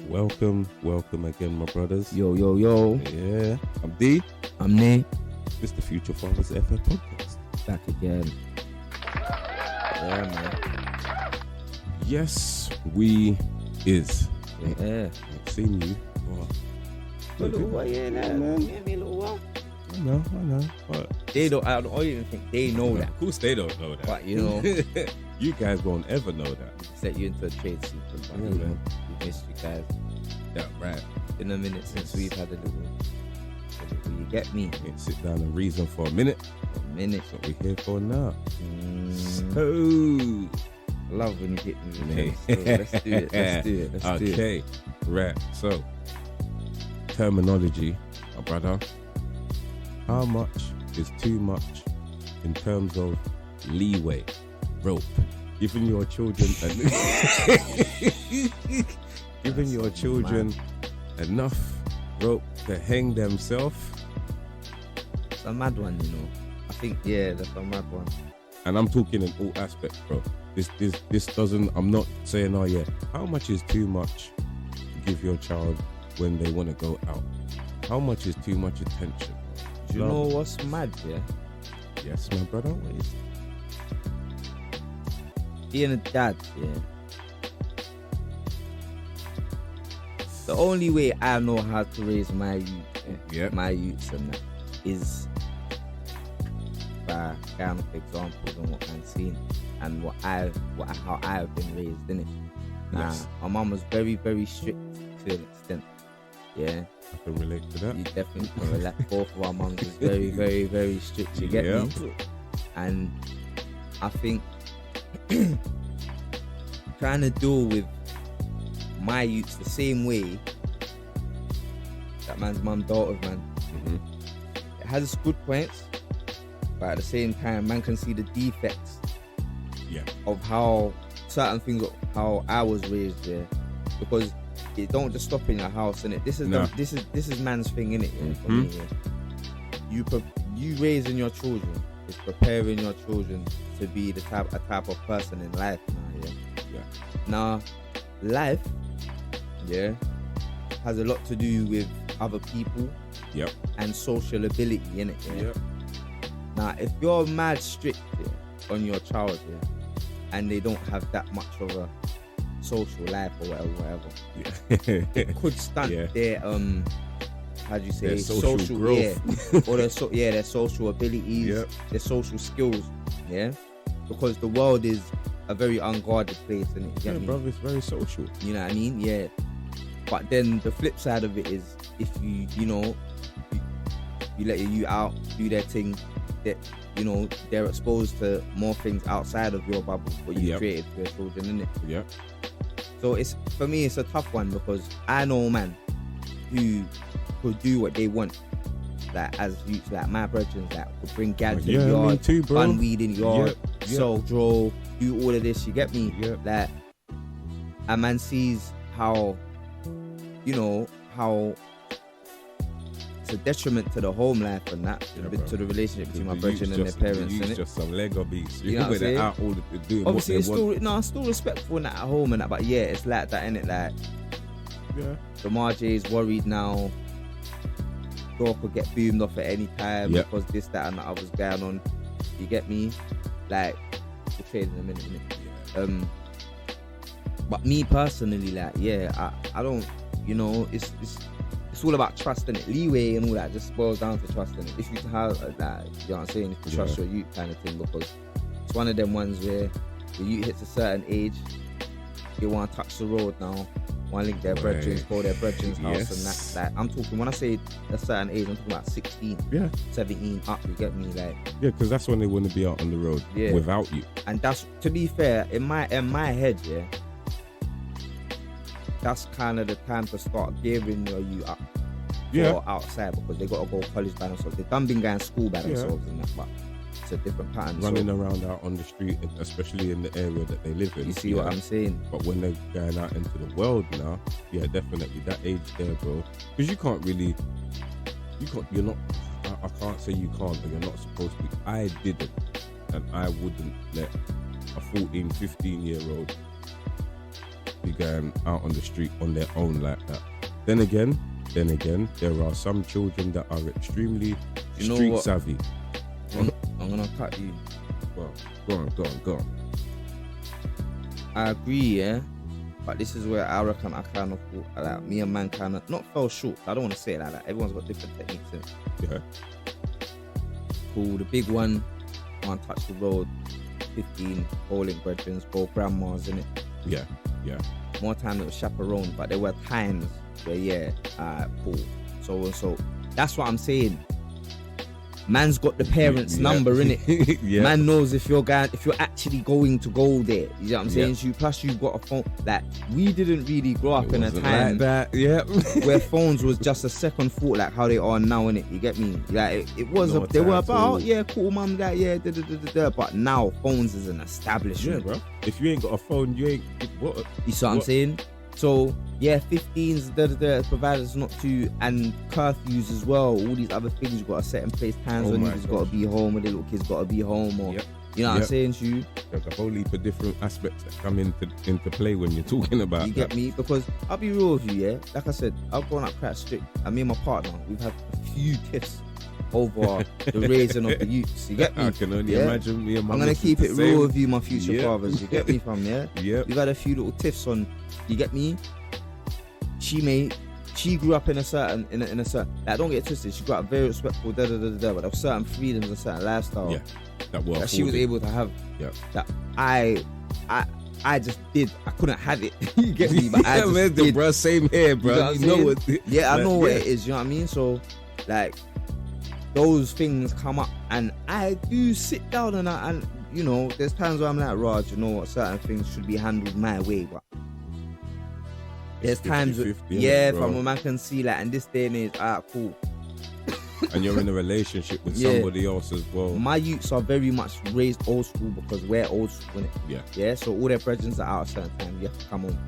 Welcome again, my brothers. Yo. Yeah, I'm D. I'm Nate. This is the Future Fathers FF podcast. Back again. Yeah, man. Yes, we is. Yeah. I've seen you. Oh, A little while, yeah, man. Yeah, me a little while. I know. But They don't, I don't even think they know that. Of course, they don't know that. But, you know, you guys won't ever know that. set you into a trade secret. But, Yeah, you know, man. we missed you guys. Yeah, right. Been a minute since we've had a little, you get me? Sit down and reason for a minute. A minute. That's what we're here for now. So, I love when you hit me. Let's do it. Let's do it. Okay, right. So, terminology, my brother. How much is too much in terms of leeway, rope? Giving your children enough rope to hang themselves. It's a mad one, you know. I think, yeah, that's a mad one. And I'm talking in all aspects, bro. This doesn't, I'm not saying, oh yeah, how much is too much to give your child when they want to go out? How much is too much attention? Do you know what's mad, yeah? Yes, my brother. What is it? Being a dad, yeah. The only way I know how to raise my youth, my youths and that, is by kind of examples and what I've seen and how I've been raised, innit? Yes. My mum was very, very strict to an extent. Yeah. I can relate to that. You definitely can relate. Both of our mums was very, very, very strict. You get me? And I think trying to deal with my youths the same way that man's mum dealt with, man. Mm-hmm. It has its good points, but at the same time, man can see the defects of how certain things, how I was raised, yeah. Because it don't just stop in your house, innit? This is man's thing, innit? Yeah, for me, yeah. You raising your children is preparing your children to be a type of person in life now, yeah. Now, life, has a lot to do with other people, and social ability, innit? Yeah. Now, if you're mad strict on your child, and they don't have that much of a social life or whatever, it could stunt their how do you say, their social growth, or their social abilities, their social skills, because the world is a very unguarded place, and brother, it's very social. You know what I mean? Yeah. But then the flip side of it is, if you let your youth out, do their thing, that they're exposed to more things outside of your bubble, what you created for your children, innit? Yeah. So for me, it's a tough one, because I know man who could do what they want, like as youths, like my brethren, that could bring gads in the yard, me too, bro. run weed in the yard, sell draw, do all of this. You get me? Like a man sees how it's a detriment to the home life and that, to the relationship between my brethren and their parents. It's just some Lego beats. You know what I'm saying? Out all doing obviously, what they it's want. still respectful in that at home and that, but yeah, it's like that, innit? Like, the Marjay's worried now. Door could get boomed off at any time because this, that, and the other's going on. You get me? Like, we'll trade in a minute, innit? But me personally, like, I don't, it's all about trust, innit? Leeway and all that just boils down to trust, innit? If you have that, you know what I'm saying? If you trust your youth kind of thing, because it's one of them ones where the youth hits a certain age, they want to touch the road now, want to link their brethren, call their brethren's house and that. Like, I'm talking, when I say a certain age, I'm talking about 16, 17 up, you get me? Like, because that's when they want to be out on the road without you. And that's, to be fair, in my head, that's kind of the time to start gearing your youth up for outside, because they got to go college by themselves. They've done been going to school by themselves and that, but it's a different pattern. Running around out on the street, especially in the area that they live in. You see what I'm saying? But when they're going out into the world now, definitely that age there, bro. Because you're not, I can't say you can't, but you're not supposed to. I didn't, and I wouldn't let a 14, 15-year-old be going out on the street on their own like that. Then again, there are some children that are extremely street savvy. I'm gonna cut you. Well, go on. I agree, yeah. But this is where I reckon I kind of thought like me and man kind of not fell short. I don't want to say it like that. Everyone's got different techniques in it. Yeah. Cool. The big one, can't touch the road. 15 bowling brethren, both grandmas in it. Yeah. More time it was chaperoned, but there were times where cool. So that's what I'm saying. Man's got the parents' number in it. Yeah. Man knows if you're actually going to go there. You know what I'm saying? So plus you've got a phone. Like we didn't really grow up in a time like that. Yeah. where phones was just a second thought, like how they are now, innit? You get me? Like it was they were about cool, mum, that but now phones is an establishment. Yeah, bro. If you ain't got a phone, you ain't what? You see what I'm saying? So 15s, providers not to, and curfews as well. All these other things you got to set in place. Times when you've got to be home, when the little kids got to be home, or you know what I'm saying to you. There's a whole heap of different aspects that come into play when you're talking about. You get me? Because I'll be real with you, yeah. Like I said, I've grown up quite strict, and me and my partner, we've had a few tiffs over the raising of the youths. You get me? I can only imagine me and my. I'm gonna keep it real with you, my future fathers. You get me, fam? Yeah. We've had a few little tiffs on. You get me? She grew up in a certain, like, don't get it twisted. She grew up very respectful, but there were certain freedoms and certain lifestyle. Yeah. That she was able to have. Yeah. That I just did. I couldn't have it. You get me? But I just did. Bro, same here, bro. You know what? I know what it is. You know what I mean? So, like, those things come up, and I do sit down and you know, there's times where I'm like, Raj, you know what? Certain things should be handled my way, but there's times, from a man can see like, in this day and age, cool. And you're in a relationship with somebody else as well. My youths are very much raised old school because we're old school, innit? Yeah. So all their brethren are out at a certain time. You have to come home.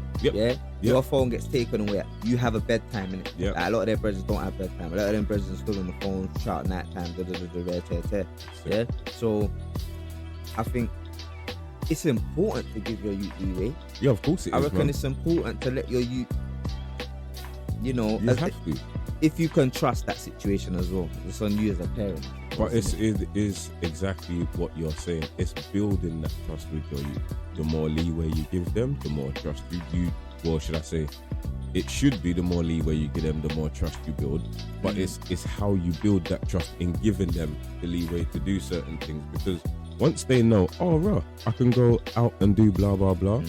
Your phone gets taken away. You have a bedtime, innit? Like, a lot of their brethren don't have bedtime. A lot of them brethren are still on the phone, shout night time, yeah. So I think it's important to give your youth leeway. Yeah, of course it is. I reckon it's important to let your youth, you know, you have to. If you can trust that situation as well. It's on you as a parent. But it is exactly what you're saying. It's building that trust with your youth. The more leeway you give them, the more trust you well, should I say, it should be the more leeway you give them, the more trust you build. But it's how you build that trust in giving them the leeway to do certain things. Because once they know, I can go out and do blah blah blah.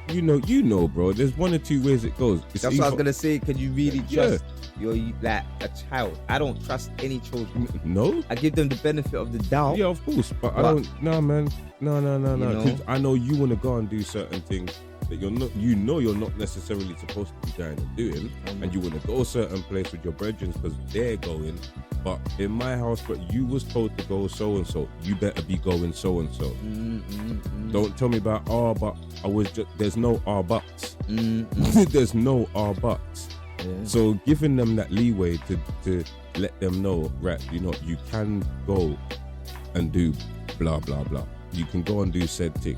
You know, bro. There's one or two ways it goes. That's what I was gonna say. Can you really trust your like a child? I don't trust any children. No, I give them the benefit of the doubt. Yeah, of course, but I don't. No, man. No. Because I know you want to go and do certain things that you're not necessarily supposed to be going and doing, and you want to go a certain place with your brethren because they're going. But in my house, but you was told to go so and so. You better be going so and so. Don't tell me about but I was just. There's no buts. There's no buts. Yeah. So giving them that leeway to let them know, right? You know, you can go and do blah blah blah. You can go and do said thing,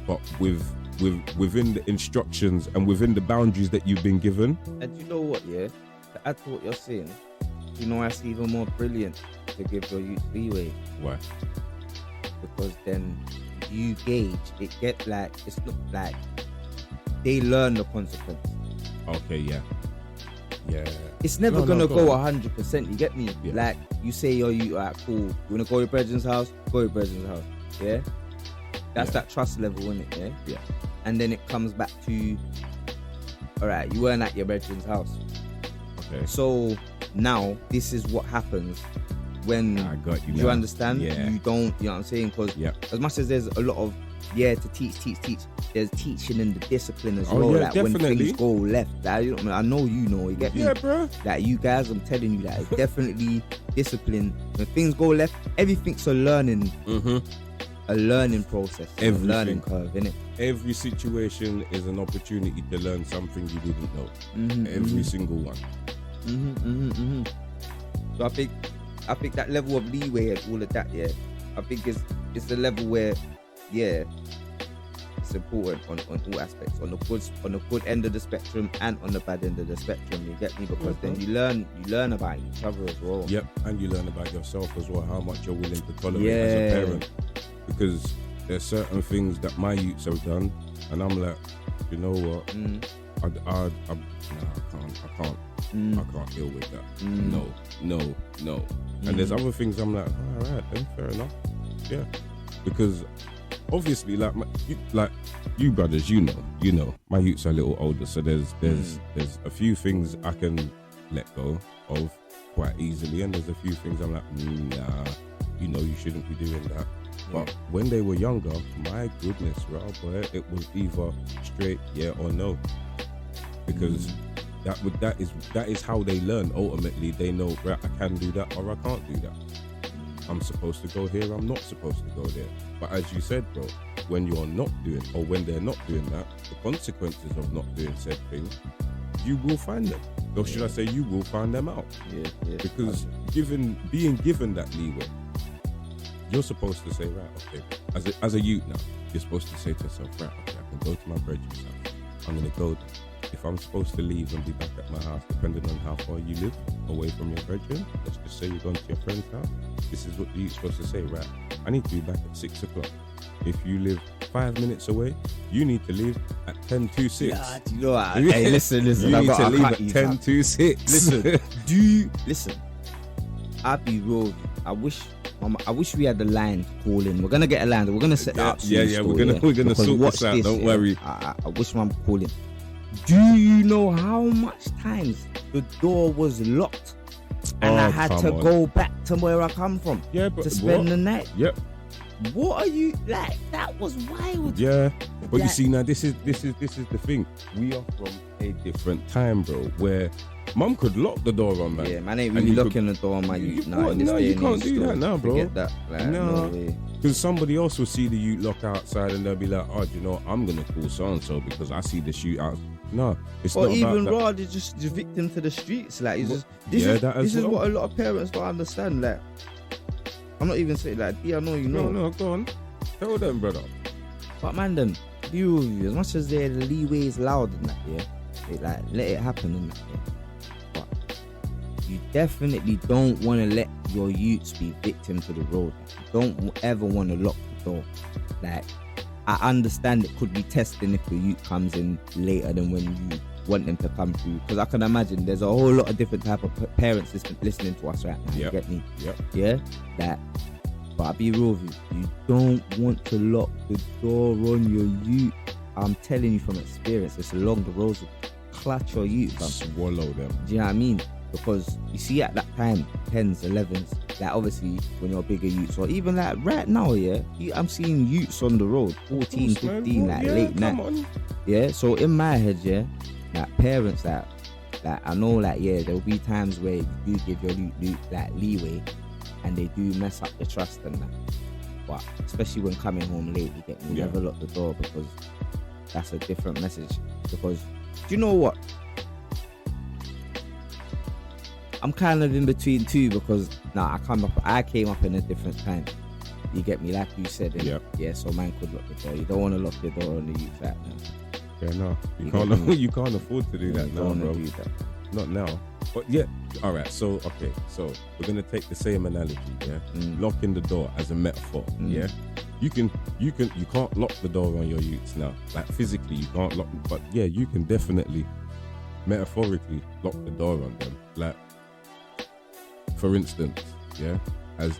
but within the instructions and within the boundaries that you've been given. And you know what? Yeah, to add to what you're saying. You know, that's even more brilliant to give your youth leeway. Why? Because then you gauge it. Get like, it's not like they learn the consequence. Okay, yeah. It's never gonna go 100%. You get me? Yeah. Like you say, you alright, cool. You wanna go to your brethren's house? Go to your brethren's house. Yeah. That's that trust level, isn't it? Yeah. Yeah. And then it comes back to, alright, you weren't at your brethren's house. Okay. So now this is what happens when I got you. You understand? Yeah. You don't. You know what I'm saying? Because as much as there's a lot of to teach, there's teaching in the discipline as well. Like definitely. When things go left, like, I know you know. You get me? Yeah, bro. Like you guys, I'm telling you, that it's definitely discipline. When things go left, everything's a learning. A learning process, a learning curve, innit? Every situation is an opportunity to learn something you didn't know. Every single one. So I think that level of leeway and all of that, I think it's the level where, it's That's important on all aspects, on the good end of the spectrum and on the bad end of the spectrum. You get me? Because then you learn about each other as well. Yep, and you learn about yourself as well, how much you're willing to tolerate as a parent. Because there's certain things that my youths have done, and I'm like, you know what? I can't deal with that. No. And there's other things I'm like, all right, then fair enough. Yeah, because obviously, like you brothers, you know, my youths are a little older, so there's a few things I can let go of quite easily, and there's a few things I'm like, nah, you shouldn't be doing that. But when they were younger, my goodness, well, boy, it was either straight yeah or no, because that is how they learn. Ultimately, they know, right, I can do that or I can't do that. I'm supposed to go here, I'm not supposed to go there. But as you said, bro, when you're not doing, or when they're not doing that, the consequences of not doing said thing, you will find them. Or should I say, you will find them out. Yeah. Because being given that leeway, you're supposed to say, right, okay, as a youth now, you're supposed to say to yourself, right, okay, I can go to my brethren's house. I'm going to go there. If I'm supposed to leave and be back at my house, depending on how far you live away from your brethren, let's just say you're going to your friend's house, this is what you're supposed to say, right, I need to be back at 6 o'clock. If you live 5 minutes away, you need to leave at 10 to 6. Yeah, do you know what? Hey, listen. You need to leave at 10 to 6. Listen, I'll be real with you. I wish we had the line to call in. We're gonna get a line. We're gonna set that up soon. Yeah. We're gonna sort this out. Don't worry. I wish I'm calling. Do you know how much times the door was locked and I had to go back to where I come from to spend the night? Yep. What are you like? That was wild. Yeah, but you see now, this is the thing. We are from a different time, bro, where mum could lock the door on, man. Yeah, man ain't really locking the door on my youth now. No, you can't do that now, bro. Forget that. Like, no way. Because somebody else will see the youth lock outside and they'll be like, oh, do you know what? I'm gonna call so and so because I see the shootout. No, it's not. Or even rather just the victim to the streets. Like, this is what a lot of parents don't understand. Like, I'm not even saying like, yeah, I know you know. No, go on. Tell them, brother. But man, then you as much as the leeway is loud in that, let it happen in that, But you definitely don't want to let your youths be victim to the road. You don't ever want to lock the door. Like, I understand it could be testing if the youth comes in later than when you want them to come through, because I can imagine there's a whole lot of different type of parents listening to us right now. You get me? Yeah. But I'll be real with you don't want to lock the door on your youth. I'm telling you from experience, it's along the roads will clutch your youth, swallow them. Do you know what I mean? Because you see at that time, 10s, 11s, like obviously when you're bigger youths, or even like right now, I'm seeing youths on the road, 14, 15, like late night. Yeah, so in my head, like parents that I know, like, there'll be times where you do give your youth like leeway and they do mess up the trust and that. But especially when coming home late, you get me, never lock the door, because that's a different message. Because do you know what? I'm kind of in between two, because I came up in a different time. You get me, like you said. So man could lock the door. You don't want to lock the door on the youth right now. Yeah, no, you can't afford to do that now, bro. Not now. But all right. So we're gonna take the same analogy, locking the door as a metaphor, You can't lock the door on your youths now. Like physically, you can't lock, but you can definitely, metaphorically, lock the door on them. Like, for instance, as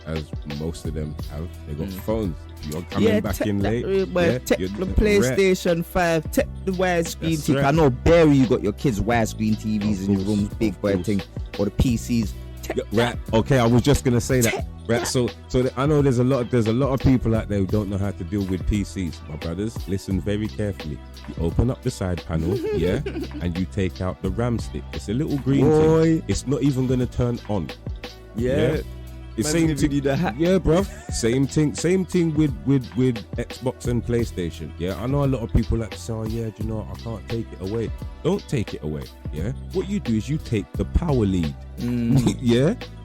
most of them have, they got phones. You're coming back in late. Tech the PlayStation 5, tech the widescreen TV. Right. I know, Barry, you got your kids' widescreen TVs in your rooms, big boy thing, or the PCs. Right. Okay, I was just gonna say that. Right. So I know there's a lot of people out there who don't know how to deal with PCs. My brothers, listen very carefully. You open up the side panel, and you take out the RAM stick. It's a little green thing. It's not even gonna turn on. It's same thing. Bruv. Same thing with Xbox and PlayStation. I know a lot of people like to say, oh, do you know, I can't take it away. Don't take it away. What you do is you take the power lead.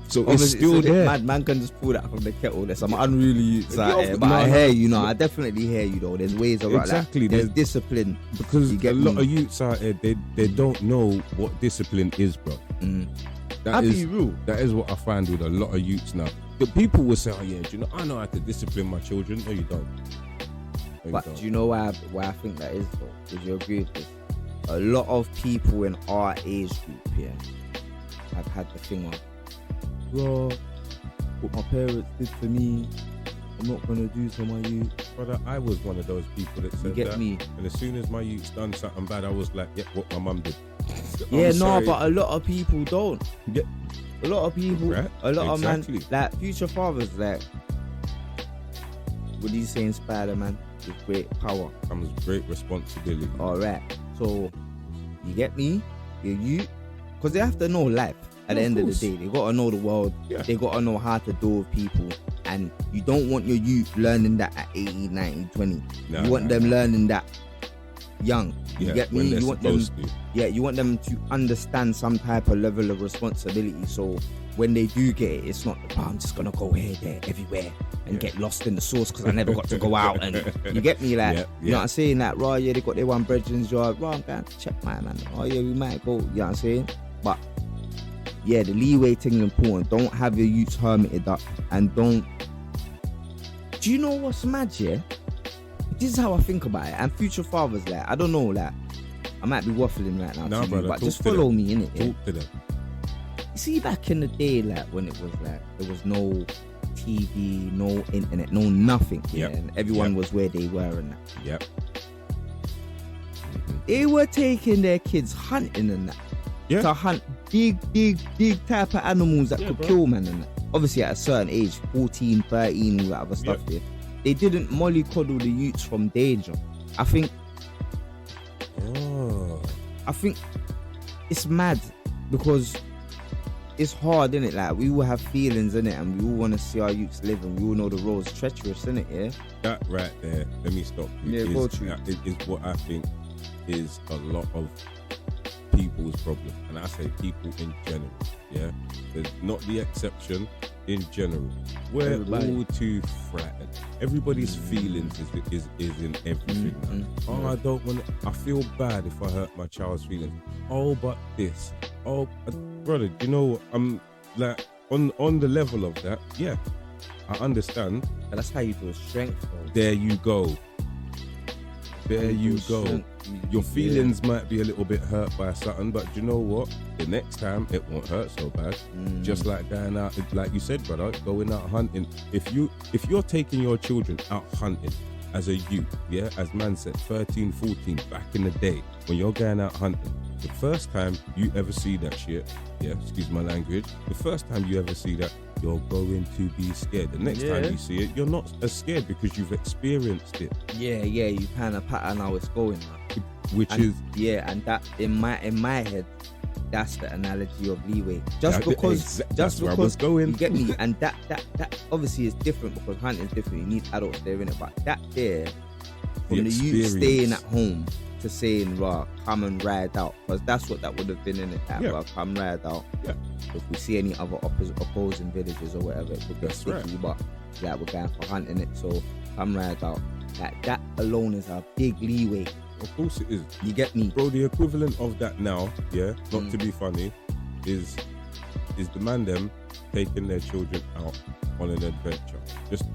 So obviously, it's still there. Mad man can just pull that from the kettle. There's some unruly youths out there, but No, I hear you. I definitely hear you though. There's ways around exactly. Like, there's discipline because you get a lot of youths out there, they don't know what discipline is, bro. That is what I find with a lot of youths now. The people will say, "Oh yeah, do you know? I know how to discipline my children." No, you don't. Do you know why I think that is though? Would you agree with this? A lot of people in our age group here have had the thing of, bro, what my parents did for me, I'm not gonna do to my youth. Brother, I was one of those people that said that. Me? And as soon as my youth's done something bad, I was like, yeah, what my mum did. But a lot of people don't. Yeah. A lot of people, right? A lot of man, Exactly. like future fathers, like, what do you say in Spider-Man? With great power comes great responsibility. Alright, so you get me? You, because they have to know life at the end of the day. They gotta know the world. Yeah. They gotta know how to deal with people. And you don't want your youth learning that at 18, 19, 20. You want them learning that young. You get me? You want them. You want them to understand some type of level of responsibility. So when they do get it, it's not, oh, I'm just gonna go here, there, everywhere, and get lost in the sauce because I never got to go out. And you get me, like, you know what I'm saying? Like, raw, they got their one brethren's yard. Raw, I'm going to check my man. Oh yeah, we might go. You know what I'm saying? But yeah, the leeway thing is important. Don't have your youths hermited up, and don't. Do you know what's mad? Yeah, this is how I think about it. And future fathers, like, I don't know, like, I might be waffling right now, brother, but just follow me in it. Talk to them. You see, back in the day, like when it was like there was no TV, no internet, no nothing, and everyone was where they were and that. Yep. They were taking their kids hunting and that. Yeah. To hunt big type of animals that could kill man and that. Obviously at a certain age, 14, 13, all that other stuff there. They didn't mollycoddle the youths from danger. I think it's mad because it's hard, innit? Like, we all have feelings, innit? And we all want to see our youths live, and we all know the road's treacherous, innit? Yeah? That right there, let me stop you. Yeah, go to is what I think is a lot of people's problem. And I say people in general, yeah? There's not the exception, in general. We're all too frightened. Everybody's feelings is in everything. I don't want to, I feel bad if I hurt my child's feelings. Oh, but this. Oh, brother, you know, I'm like, on the level of that, yeah, I understand. But that's how you build strength, bro. There you go. There you go. Your feelings might be a little bit hurt by something, but you know what? The next time it won't hurt so bad. Just like going out, like you said, brother, going out hunting. If you're taking your children out hunting as a youth, yeah, as man said, 13, 14, back in the day, when you're going out hunting, the first time you ever see that shit, yeah, excuse my language, the first time you ever see that, you're going to be scared. The next time you see it, you're not as scared because you've experienced it. Yeah, you kind of pattern how it's going now. And that in my head, that's the analogy of Leeway. Just because I was going. You get me? And that obviously is different because hunting is different. You need adults there in it, but that there, from the youth staying at home to saying, "Raw, come and ride out," because that's what that would have been in it. Come ride out. Yeah. If we see any other opposing villages or whatever, it could get sticky. But like, we're going for hunting it, so come ride out. Like, that alone is a big leeway. Of course it is. You get me, bro? The equivalent of that now, yeah, not to be funny, is the man them taking their children out on an adventure,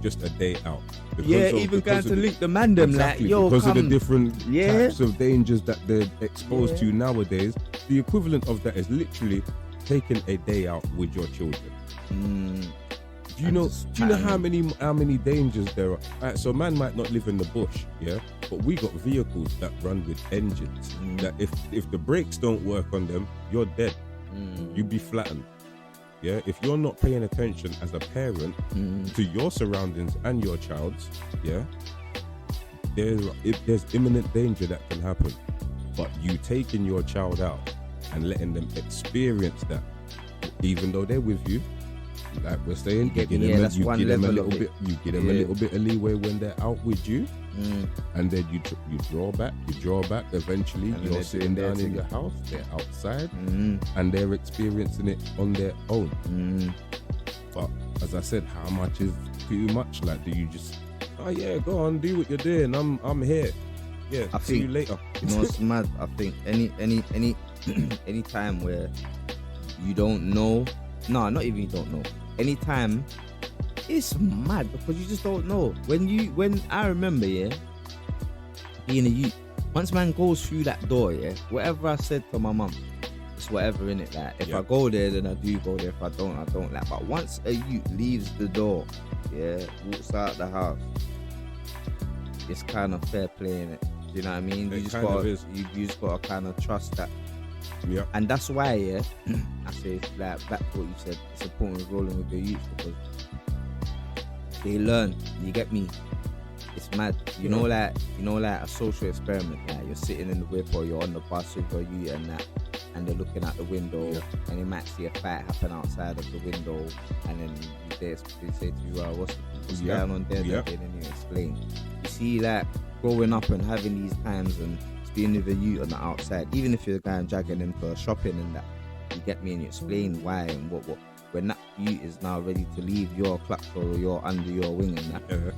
just a day out. Even going to link the man them, exactly, like, yo, because come. of the different types of dangers that they're exposed to nowadays. The equivalent of that is literally taking a day out with your children. Do you know how many dangers there are? Right, so man might not live in the bush, yeah, but we got vehicles that run with engines that if the brakes don't work on them, you're dead. You'd be flattened. Yeah, if you're not paying attention as a parent to your surroundings and your child's, yeah, there's imminent danger that can happen. But you taking your child out and letting them experience that, even though they're with you, like we're saying, you give them a little bit of leeway when they're out with you, and then you draw back. Eventually, you're sitting down in your house, they're outside, and they're experiencing it on their own. But as I said, how much is too much? Like, do you just, oh yeah, go on, do what you're doing. I'm here. Yeah, see you later. You know what's mad? I think any time where you don't know, not even you don't know. Anytime, it's mad because you just don't know. When I remember, being a youth, once man goes through that door, whatever I said to my mum, it's whatever in it. Like, if I go there, then I do go there. If I don't, I don't. Like, but once a youth leaves the door, walks out the house, it's kind of fair play in it. You know what I mean? You just gotta kind of trust that. Yeah. And that's why, I say, like, back to what you said, it's important with rolling with the youth because they learn. You get me? It's mad. You know, like a social experiment. Like, you're sitting in the whip or you're on the bus with your youth and that, and they're looking out the window, and they might see a fight happen outside of the window, and then they say to you, what's going on there? And then you explain. You see, like, growing up and having these times and being with a youth on the outside, even if you're going dragging them for shopping and that, you get me, and you explain why and what when that youth is now ready to leave your clutch or you're under your wing and that,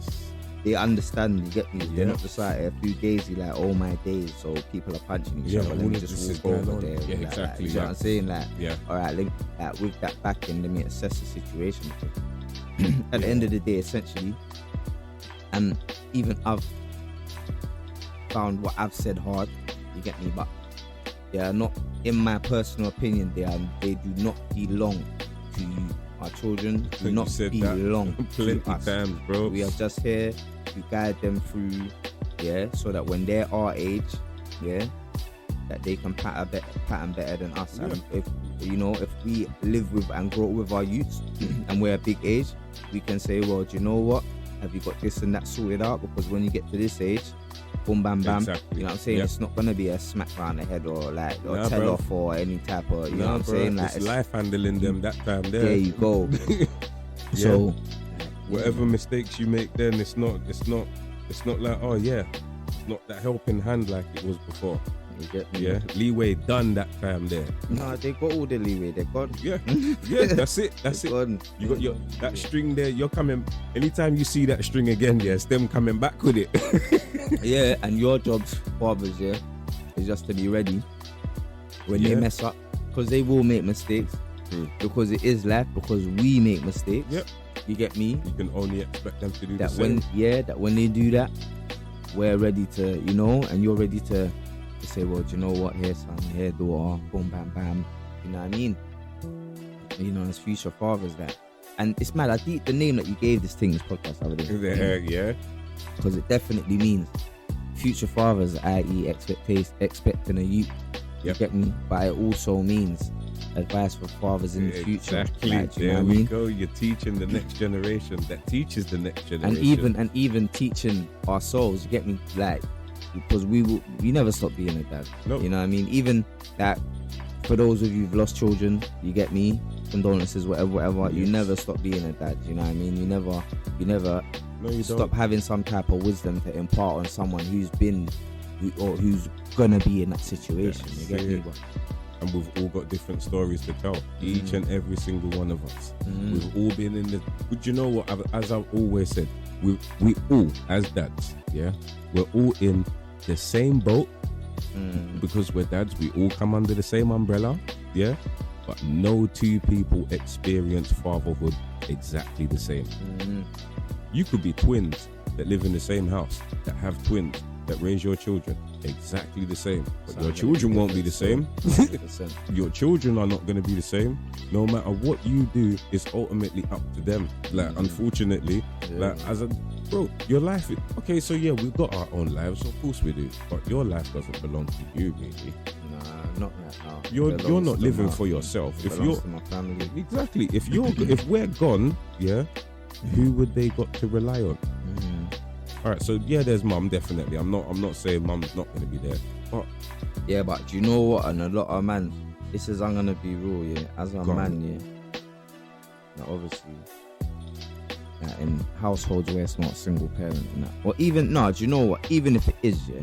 they understand. You get me? They're not just like a few days. You like, oh my days, so people are punching each other. Let me just walk over there. Yeah, exactly. You know what I'm saying? Like, all right, with that backing, let me assess the situation. At the end of the day, essentially, and even I've found what I've said hard, you get me, but they are not, in my personal opinion, they do not belong to you. Our children do not belong plenty to us. Times, bro. We are just here to guide them through, so that when they're our age, that they can pattern better than us. And if we live with and grow with our youths and we're a big age, we can say, well, do you know what? Have you got this and that sorted out? Because when you get to this age, boom, bam, bam. Exactly. You know what I'm saying? It's not gonna be a smack round the head or tell off or any type of, you know what I'm saying? Like, it's life handling them that time there. There you go. So whatever mistakes you make then, it's not like, oh yeah, it's not that helping hand like it was before. You get me? Yeah, leeway done that time there. Nah, they got all the leeway. They're gone. Yeah, that's it. Gone. You got that string there. You're coming. Anytime you see that string again, it's them coming back with it. And your jobs, fathers, is just to be ready when they mess up, because they will make mistakes. Because it is life. Because we make mistakes. Yep. You get me? You can only expect them to do that the same. That when they do that, we're ready to, and you're ready to say, well, do you know what? Here, son. Here, daughter. Boom, bam, bam. You know what I mean? As future fathers, that. And it's mad. I think the name that you gave this podcast the other day. Yeah. Because it definitely means future fathers, i.e. expecting a youth. You get me? But it also means advice for fathers in the future. Exactly. Like, there we go. You're teaching the next generation that teaches the next generation. And even teaching ourselves, you get me? Like, because we never stop being a dad. Nope. You know what I mean? Even that, for those of you who've lost children, you get me? Condolences, whatever. Yes. You never stop being a dad. You know what I mean? You never stop having some type of wisdom to impart on someone who's gonna be in that situation. You get me? And we've all got different stories to tell. Each and every single one of us. We've all been in the. But you know what? As I've always said, we all, as dads, we're all in the same boat. Because we're dads, we all come under the same umbrella. But no two people experience fatherhood exactly the same. You could be twins that live in the same house, that have twins, that raise your children exactly the same. But your children won't be the same. Your children are not going to be the same. No matter what you do, it's ultimately up to them. Like, unfortunately, bro, your life is, okay, so we've got our own lives, of course we do, but your life doesn't belong to you, really. Not right now. You're not living for yourself. If you're to my family. Exactly. If we're gone, who would they got to rely on? All right, so there's mum, definitely. I'm not saying mum's not going to be there, but but do you know what? And a lot of man, I'm gonna be real, as a man, Now, obviously, in households where it's not a single parent and that, or even do you know what? Even if it is, yeah,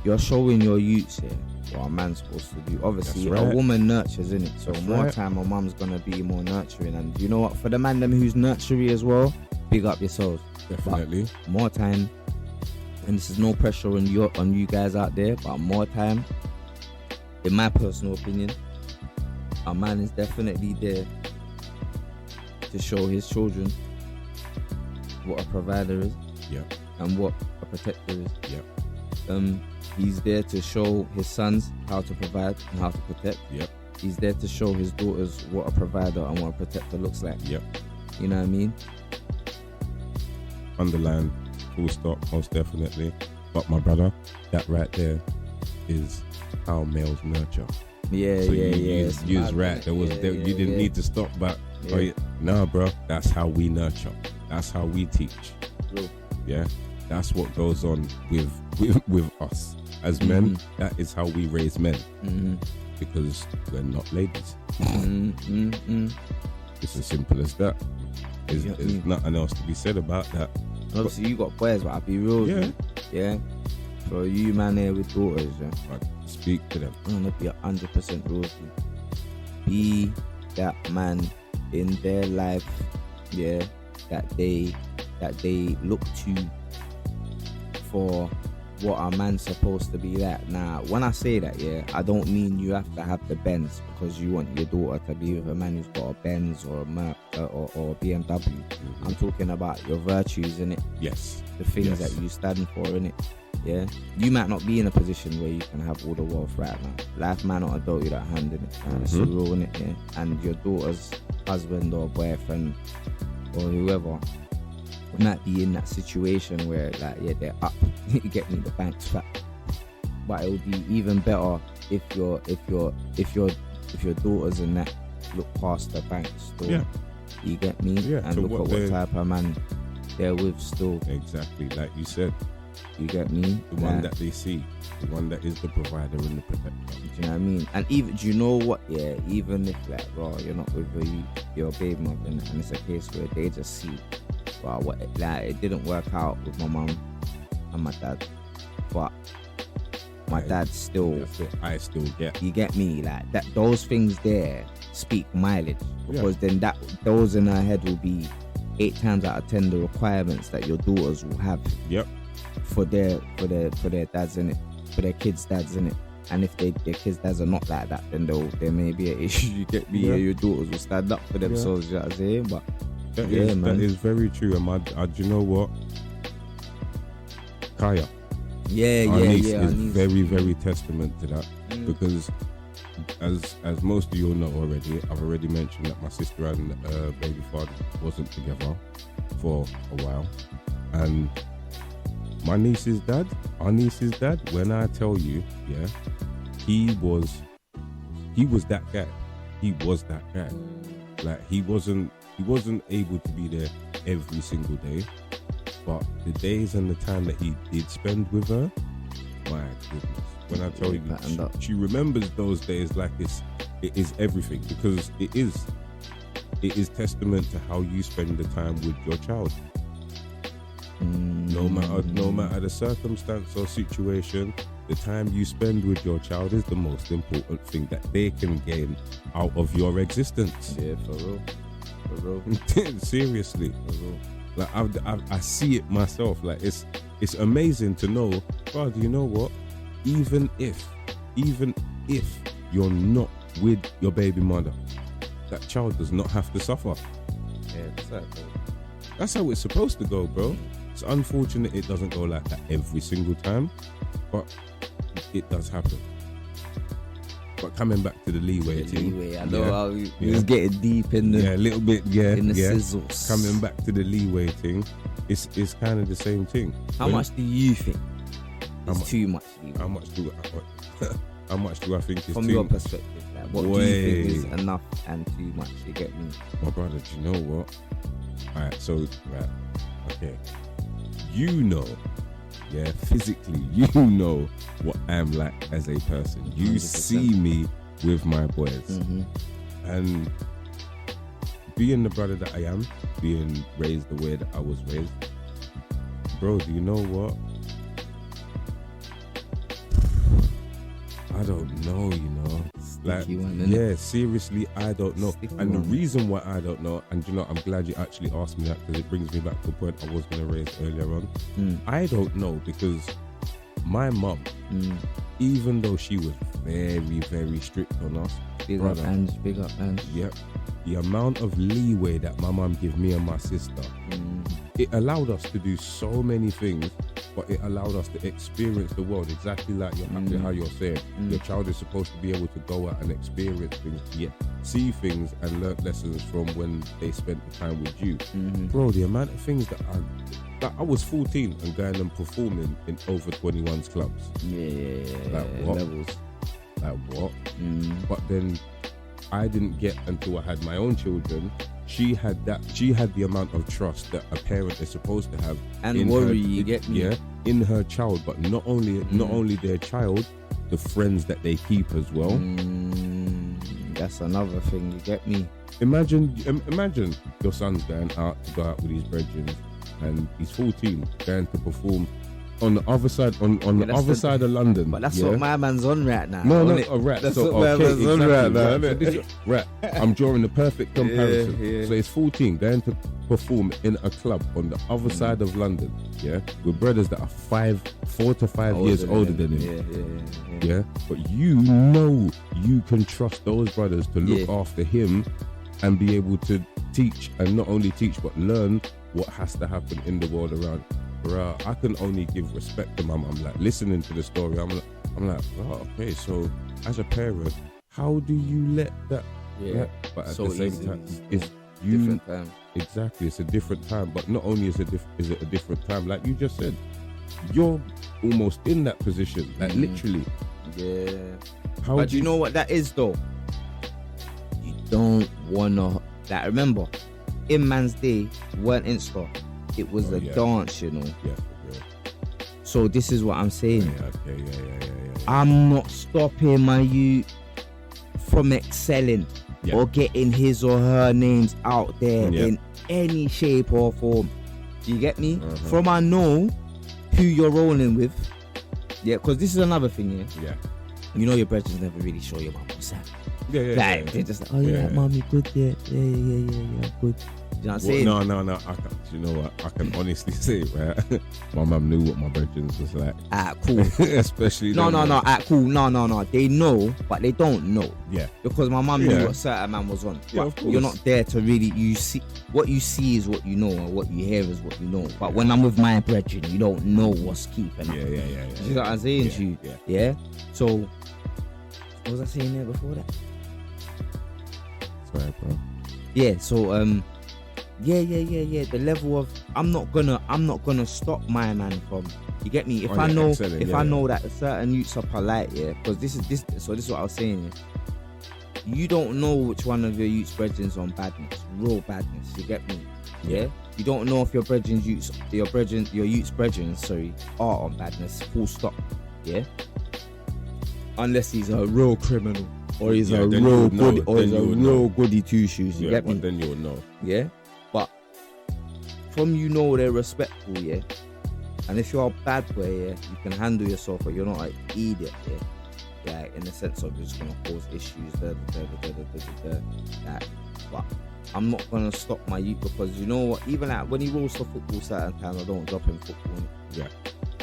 you're showing your youths here what a man's supposed to do. Obviously, a woman nurtures, innit? So more time, a mum's gonna be more nurturing. And you know what? For the man them who's nurturing as well, big up yourselves. Definitely. But more time, and this is no pressure on you guys out there, but more time, in my personal opinion, a man is definitely there to show his children what a provider is, and what a protector is. He's there to show his sons how to provide and how to protect. He's there to show his daughters what a provider and what a protector looks like. You know what I mean? Underline, full stop, most definitely. But my brother, that right there is how males nurture. You was right. You didn't need to stop back. Nah, bro. That's how we nurture. That's how we teach. True. Yeah. That's what goes on with us as men. That is how we raise men. Because we're not ladies. It's as simple as that. There's nothing else to be said about that. Obviously, you got boys, but I'll be real. Yeah. For you, man, here with daughters, I speak to them. I'm gonna be 100% real with you. Be that man in their life, that they look to for what a man's supposed to be like. Now, when I say that, I don't mean you have to have the Benz because you want your daughter to be with a man who's got a Benz or a Merc or a BMW. I'm talking about your virtues, innit? Yes. The things that you stand for, innit? Yeah. You might not be in a position where you can have all the wealth right now. Life might not have dealt you that hand, innit? It's real, innit? Yeah. And your daughter's husband or boyfriend or whoever might be in that situation where they're up. You get me, the bank's fat. But it would be even better if your daughters and that look past the bank still. You get me? And look at what type of man they're with still. Exactly, like you said. You get me? The one that they see, the one that is the provider and the protector. Do you know what I mean? And even, do you know what? Even if you're not with your baby mother, and it's a case where they just see, it didn't work out with my mum and my dad, but my dad still. I still get. You get me? Like that. Those things there speak mileage, because then those in her head will be 8 times out of 10 the requirements that your daughters will have. For their dads, in it, for their kids' dads, in it. And if their kids' dads are not like that, then there may be an issue. You get me? Your daughters will stand up for themselves. You know what I'm saying? But that is very true. And do you know what? Kaya. Our niece is very, very testament to that. Because as most of you all know already, I've already mentioned that my sister and baby father wasn't together for a while, and our niece's dad, when I tell you, he was that guy. He was that guy. Like he wasn't able to be there every single day, but the days and the time that he did spend with her, my goodness. When I tell you, she remembers those days like it is everything, because it is testament to how you spend the time with your child. No matter the circumstance or situation, the time you spend with your child is the most important thing that they can gain out of your existence. Yeah, for real. Seriously, for real. Like I see it myself. Like it's amazing to know, bro. Do you know what? Even if you're not with your baby mother, that child does not have to suffer. Yeah, exactly. That's how it's supposed to go, bro. It's unfortunate it doesn't go like that every single time, but it does happen. But coming back to the leeway thing. I know how we was getting deep in the a little bit, in the sizzles. Coming back to the leeway thing, it's kind of the same thing. How much do you think is too much leeway? How much do I think is too much? From your perspective, like, what do you think is enough and too much? You get me? My brother, do you know what? Alright, so okay. You know, physically, you know what I'm like as a person. You 100%. See me with my boys, and being the brother that I am, being raised the way that I was raised, bro, do you know what? I don't know, you know. Like, yeah, seriously, I don't know. And the reason why I don't know, and you know, I'm glad you actually asked me that, because it brings me back to the point I was going to raise earlier on. I don't know, because my mum, even though she was very, very strict on us, big up hands. Yep. The amount of leeway that my mum gave me and my sister, it allowed us to do so many things, but it allowed us to experience the world exactly like how you're saying. Your child is supposed to be able to go out and experience things, see things and learn lessons from when they spent the time with you. Bro, the amount of things that I was 14 and going and performing in over 21's clubs. Like what? Levels. Like what? But then I didn't get until I had my own children. She had the amount of trust that a parent is supposed to have, and worry, you get me? Yeah, in her child, but not only their child, the friends that they keep as well. That's another thing, you get me? Imagine your son's going out to go out with his brethren, and he's 14, going to perform on the other side, on the other side of London. But that's what my man's on right now. No, right. That's so, what my man's on right now, isn't it? Right. I'm drawing the perfect comparison. So he's 14, going to perform in a club on the other side of London, with brothers that are 4 to 5 years older than him. Yeah. But you know you can trust those brothers to look after him and be able to teach, and not only teach but learn what has to happen in the world around. I can only give respect to my mum. Like, listening to the story, I'm like, oh, okay, so as a parent, how do you let that? But at the same time, it's different time. Exactly, it's a different time. But not only is it a different time, like you just said, you're almost in that position, like literally. Yeah. But do you know what that is though? You don't wanna. Like, remember, in man's day, weren't Insta. It was a dance, you know. Yeah, for real. So this is what I'm saying. Yeah. I'm not stopping my youth from excelling or getting his or her names out there in any shape or form. Do you get me? From I know who you're rolling with. Yeah, because this is another thing, you know your brothers never really show your mum what's that. Like, they're just like, oh yeah, mum, you good? Yeah, good. You know what I'm saying? No. You know what? I can honestly say, right? My mum knew what my brethren was like. Cool. Especially cool. No. They know, but they don't know. Yeah. Because my mum knew what certain man was on. Yeah, but of course. You're not there to really. You see what you see is what you know, and what you hear is what you know. But when I'm with my brethren, you don't know what's keeping up. Yeah. You know what I'm saying to you? Yeah. So, what was I saying there before that? Sorry, bro. Yeah. So Yeah. The level of I'm not gonna stop my man from. You get me? If I know that a certain youths are polite, because this is what I was saying. You don't know which one of your youths' brethren's on badness, real badness. You get me? Yeah. You don't know if your youth's brethren, are on badness. Full stop. Yeah. Unless he's a real criminal, or he's a real good, or he's a real goody two shoes. You get me? Then you'll know. Yeah. But from they're respectful, and if you're a bad boy, you can handle yourself, but you're not an idiot, in the sense of you're just gonna cause issues, that. But I'm not gonna stop my youth, because you know what? Even like when he rolls for football, certain times I don't drop him football. Yeah.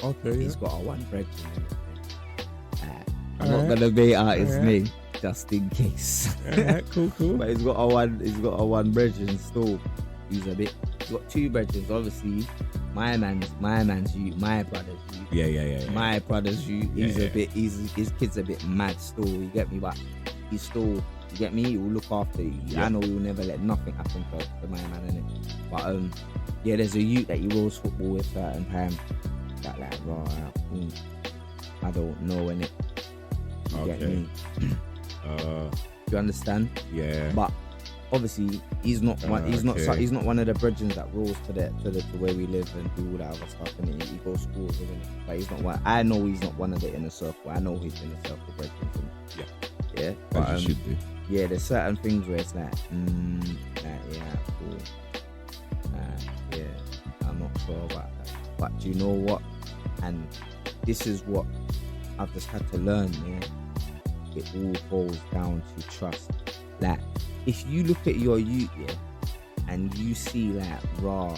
Okay. He's got a one brethren. I'm not gonna bait out his name just in case. Cool. But he's got a one brethren still. He's got two brethren, obviously. My man's you, my brother's you. Yeah. My brother's you. His kid's a bit mad still, you get me? But he's still, you get me? He will look after you. I know he will never let nothing happen to my man, innit? But there's a youth that he rolls football with certain time that like, I don't know, innit? You get me? Do you understand? Yeah. But obviously he's not one. He's not one of the brethren that rolls to the where we live and do all that other stuff. And he goes schools, isn't it? But he's not one. I know he's not one of the inner circle. I know he's inner circle brethren. Yeah. But you should do. yeah, there's certain things where it's like, yeah, cool. Yeah, I'm not sure about that. But do you know what? And this is what I've just had to learn, yeah. It all boils down to trust. Like, if you look at your youth, yeah, and you see like, raw,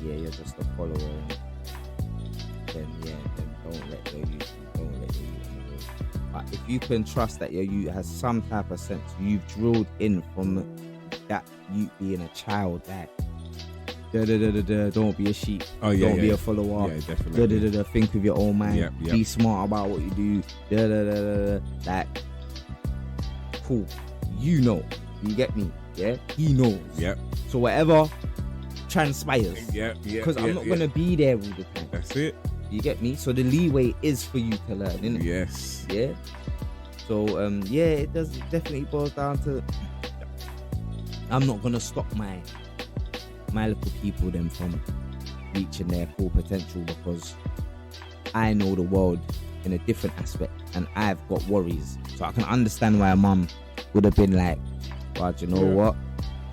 yeah, you're just a follower, then don't let your youth on the road. But if you can trust that your youth has some type of sense, you've drilled in from that youth being a child, that don't be a sheep, don't be a follower, definitely. Think with your own mind, Yep. be smart about what you do, like, cool, you know, you get me, yeah, he knows, Yep. so whatever transpires, because I'm not gonna be there all the time. That's it. You get me? So the leeway is for you to learn, innit? Yes. Yeah. So it does definitely boils down to, I'm not gonna stop my little people them from reaching their full potential, because I know the world in a different aspect and I've got worries. So I can understand why a mum would have been like, well, you know what?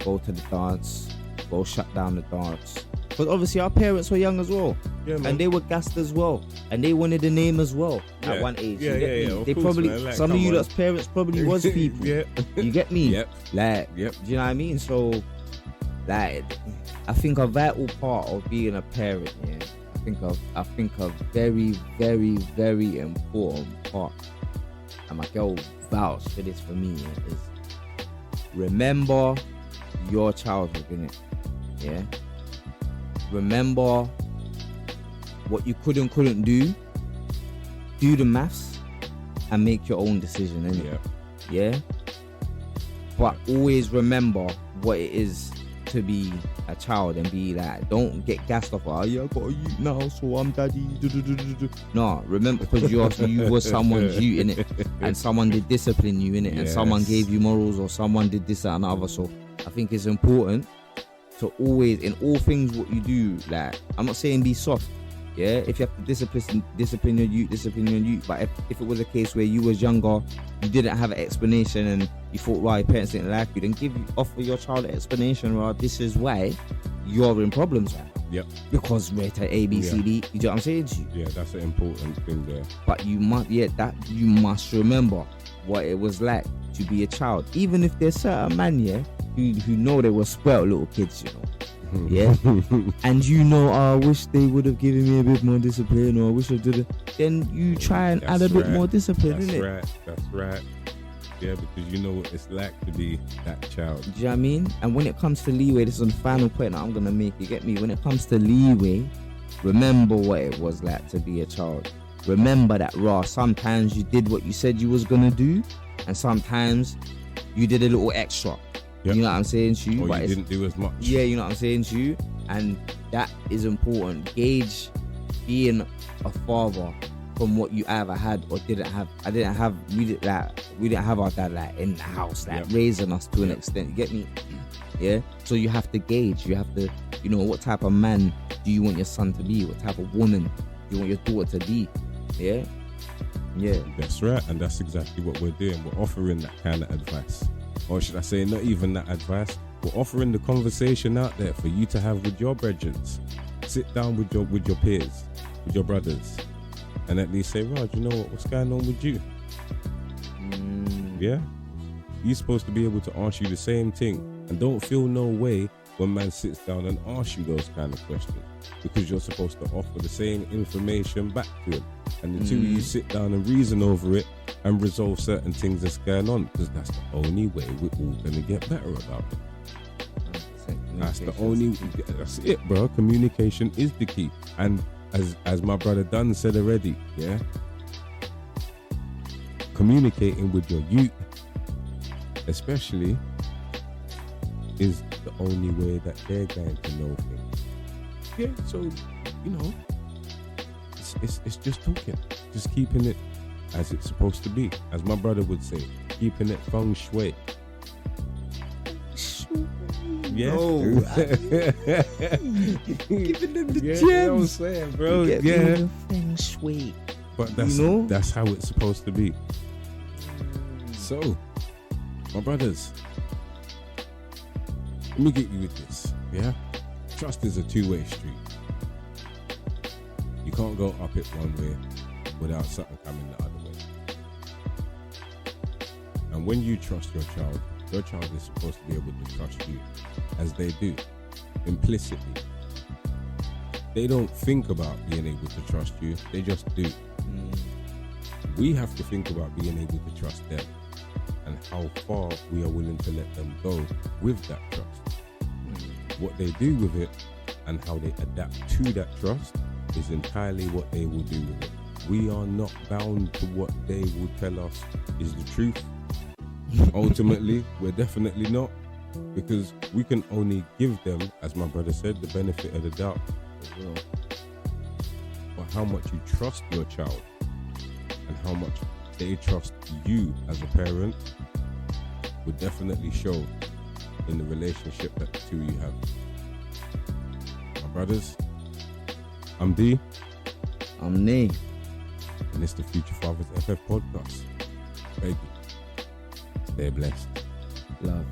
Go to the dance, go shut down the dance. Because obviously our parents were young as well. Yeah, man. And they were gassed as well. And they wanted a name as well at one age. They probably, like, some of you lot's parents probably was people. You get me? Yep. Like, do you know what I mean? So, like, I think a vital part of being a parent, yeah, I think a very, very, very important part, and my girl vouch for this for me, yeah, is remember your childhood, innit? Yeah. Remember what you couldn't do the maths and make your own decision, innit? Yeah. But always remember what it is to be a child and be like, don't get gassed off, I got a youth now, so I'm daddy. No, remember, because you was someone's youth, innit? And someone did discipline you, innit? And someone gave you morals, or someone did this, that, and the other. So I think it's important to always, in all things what you do, like, I'm not saying be soft, yeah, if you have to discipline your youth, but if it was a case where you was younger, you didn't have an explanation and you thought, right, your parents didn't like you, then offer your child an explanation, right, this is why you're in problems right now. Yep. Because rate A, B, C, D, you know what I'm saying to you? Yeah, that's an important thing there. But you must remember what it was like to be a child, even if there's certain man, yeah, who know they were spoiled little kids, you know. Yeah. And you know, I wish they would have given me a bit more discipline, or I wish I did it. Then you try and add a bit more discipline, innit? That's right. Yeah, because you know what it's like to be that child. Do you know what I mean? And when it comes to leeway, this is the final point that I'm gonna make, you get me? When it comes to leeway, remember what it was like to be a child. Remember that, sometimes you did what you said you was gonna do, and sometimes you did a little extra. Yep. You know what I'm saying to you? Or you didn't do as much. Yeah, you know what I'm saying to you? And that is important. Gauge being a father from what you either had or didn't have. We didn't have our dad like in the house, like raising us to an extent. You get me? Yeah. So you have to gauge. You have to, you know, what type of man do you want your son to be? What type of woman do you want your daughter to be? Yeah. Yeah. That's right. And that's exactly what we're doing. We're offering that kind of advice. Or should I say, not even that advice. We're offering the conversation out there for you to have with your brethren. Sit down with your peers, with your brothers, and at least say, Raj, you know what's going on with you? Yeah? You're supposed to be able to ask you the same thing. And don't feel no way when man sits down and asks you those kind of questions, because you're supposed to offer the same information back to him. And the two of you sit down and reason over it and resolve certain things that's going on, because that's the only way we're all going to get better about it. That's it, bro. Communication is the key. And as my brother Dunn said already, yeah, communicating with your youth, especially, is the only way that they're going to know things. Yeah, so, you know, it's just talking, just keeping it as it's supposed to be. As my brother would say, keeping it feng shui. Yeah. No, giving them the gems. You know what I'm saying, bro? Yeah. Feng shui. But that's how it's supposed to be. So, My brothers, let me get you with this, yeah? Trust is a two-way street. You can't go up it one way without something coming the other way. And when you trust your child is supposed to be able to trust you, as they do, implicitly. They don't think about being able to trust you, they just do. We have to think about being able to trust them and how far we are willing to let them go with that trust. What they do with it and how they adapt to that trust is entirely what they will do with it. We are not bound to what they will tell us is the truth. Ultimately, we're definitely not, because we can only give them, as my brother said, the benefit of the doubt as well. But how much you trust your child and how much they trust you as a parent would definitely show in the relationship that the two of you have. My brothers, I'm D. I'm Nee. And it's the Future Fathers FF podcast. Thank you. Stay blessed. Love.